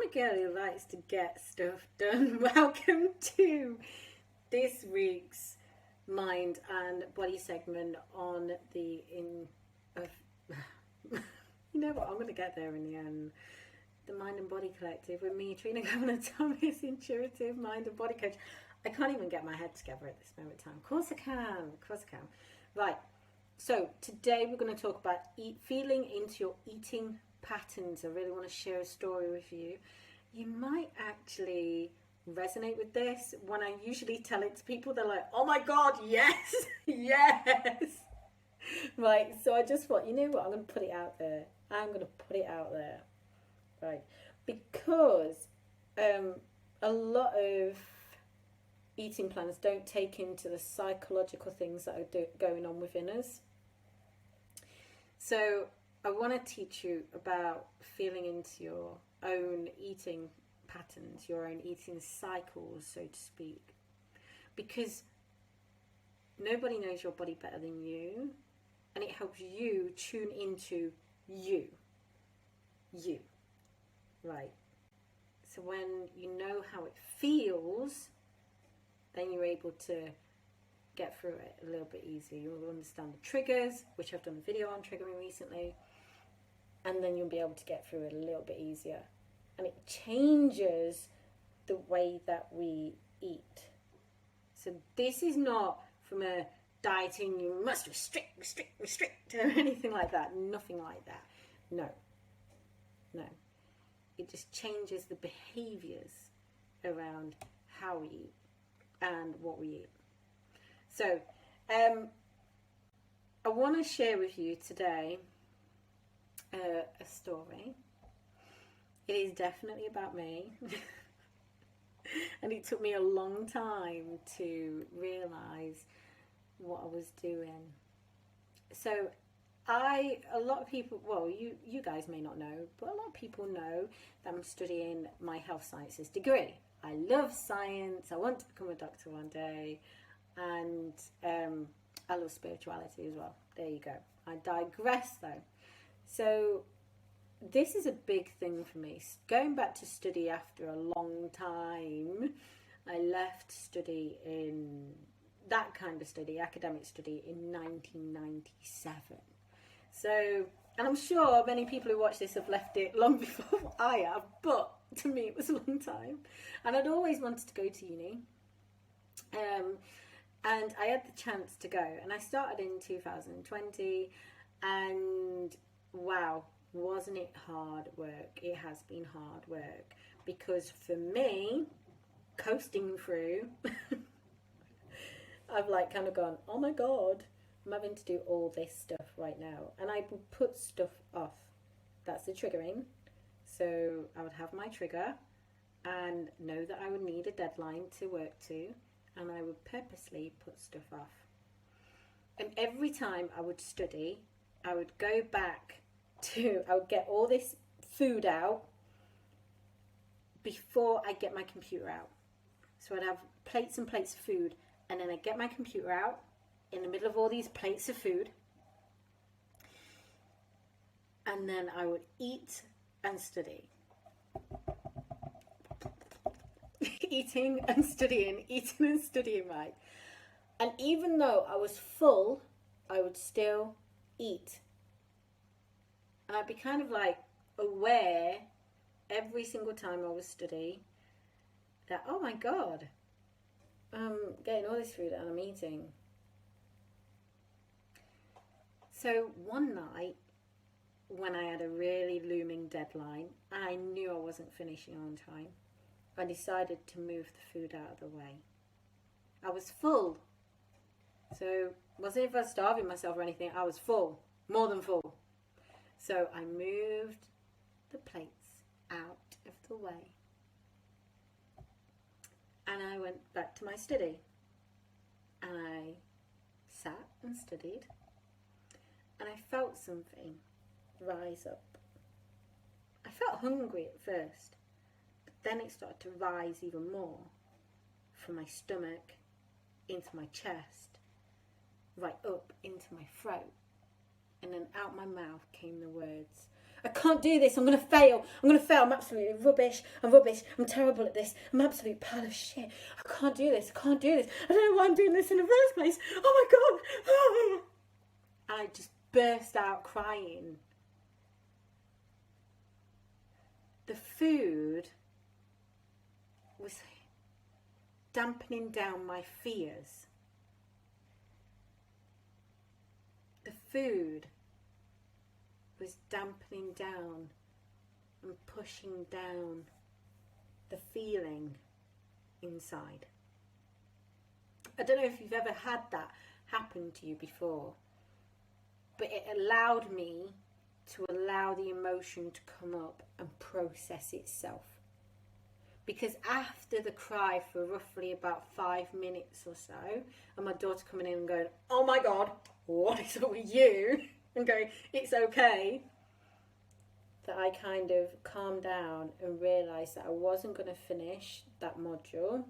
a girl who likes to get stuff done. Welcome to this week's mind and body segment on the you know what, I'm going to get there in the end. The Mind and Body Collective with me, Trina, Kavanagh-Thomas, intuitive mind and body coach. I can't even get my head together at this moment in time. Of course I can. Right, so today we're going to talk about feeling into your eating patterns. I really want to share a story with you. You might actually resonate with this. When I usually tell it to people, they're like, oh my God, yes, yes. Right, so I just thought, you know what, I'm going to put it out there. Right, because a lot of eating plans don't take into the psychological things that are going on within us. So I want to teach you about feeling into your own eating patterns, your own eating cycles, so to speak, because nobody knows your body better than you, and it helps you tune into you. Right, so when you know how it feels, then you're able to get through it a little bit easier. You'll understand the triggers, which I've done a video on triggering recently, and then you'll be able to get through it a little bit easier. And it changes the way that we eat. So this is not from a dieting, you must restrict, or anything like that. Nothing like that. No. It just changes the behaviours around how we eat and what we eat. So, I want to share with you today a story. It is definitely about me. And it took me a long time to realise what I was doing. So a lot of people, well, you guys may not know, but a lot of people know that I'm studying my health sciences degree. I love science. I want to become a doctor one day. And I love spirituality as well. There you go. I digress though. So this is a big thing for me. Going back to study after a long time, I left study in that kind of study, academic study, in 1997. So, and I'm sure many people who watch this have left it long before I have, but to me it was a long time. And I'd always wanted to go to uni. And I had the chance to go. And I started in 2020. And wow, wasn't it hard work? It has been hard work. Because for me, coasting through, I've like kind of gone, oh my God, I'm having to do all this stuff right now. And I would put stuff off. That's the triggering. So I would have my trigger and know that I would need a deadline to work to. And I would purposely put stuff off. And every time I would study, I would go back I would get all this food out before I get my computer out. So I'd have plates and plates of food, and then I'd get my computer out in the middle of all these plates of food, and then I would eat and study. Eating and studying, right? And even though I was full, I would still eat. And I'd be kind of like aware every single time I was studying that, oh my God, I'm getting all this food and I'm eating. So one night, when I had a really looming deadline, and I knew I wasn't finishing on time, I decided to move the food out of the way. I was full. So it wasn't if I was starving myself or anything, I was full, more than full. So I moved the plates out of the way. And I went back to my study. And I sat and studied. And I felt something rise up. I felt hungry at first. But then it started to rise even more. From my stomach into my chest. Right up into my throat. And then out my mouth came the words, I can't do this. I'm going to fail. I'm going to fail. I'm absolutely rubbish. I'm rubbish. I'm terrible at this. I'm an absolute pile of shit. I can't do this. I can't do this. I don't know why I'm doing this in the first place. Oh my God. I just burst out crying. The food was dampening down my fears. The food was dampening down and pushing down the feeling inside. I don't know if you've ever had that happen to you before, but it allowed me to allow the emotion to come up and process itself. Because after the cry for roughly about 5 minutes or so, and my daughter coming in and going, oh my God, what is up with you? And going, it's okay, that I kind of calmed down and realised that I wasn't going to finish that module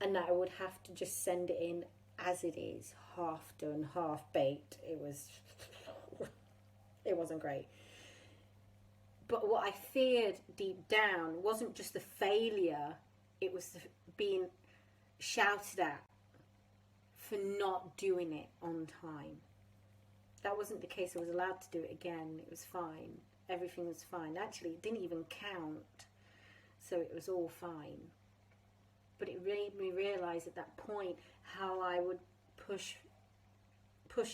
and that I would have to just send it in as it is, half done, half baked. It wasn't great. But what I feared deep down wasn't just the failure, it was being shouted at for not doing it on time. That wasn't the case. I was allowed to do it again. It was fine. Everything was fine. Actually, it didn't even count, so it was all fine. But it made me realise at that point how I would push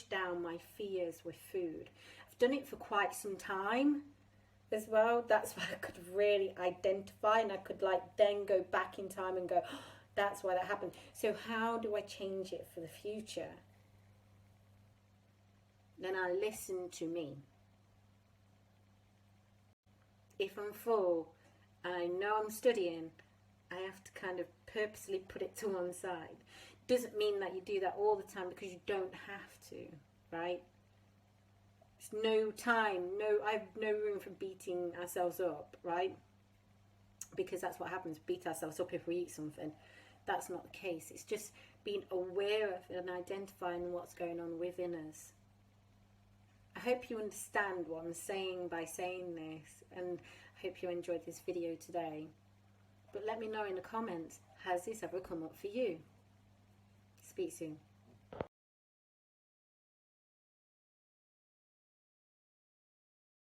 down my fears with food. I've done it for quite some time as well. That's why I could really identify, and I could then go back in time and go, oh, that's why that happened. So how do I change it for the future? Then I listen to me. If I'm full and I know I'm studying, I have to kind of purposely put it to one side. Doesn't mean that you do that all the time, because you don't have to, right? There's no time, I have no room for beating ourselves up, right? Because that's what happens, beat ourselves up if we eat something. That's not the case. It's just being aware of and identifying what's going on within us. I hope you understand what I'm saying by saying this, and I hope you enjoyed this video today. But let me know in the comments, has this ever come up for you? Speak soon.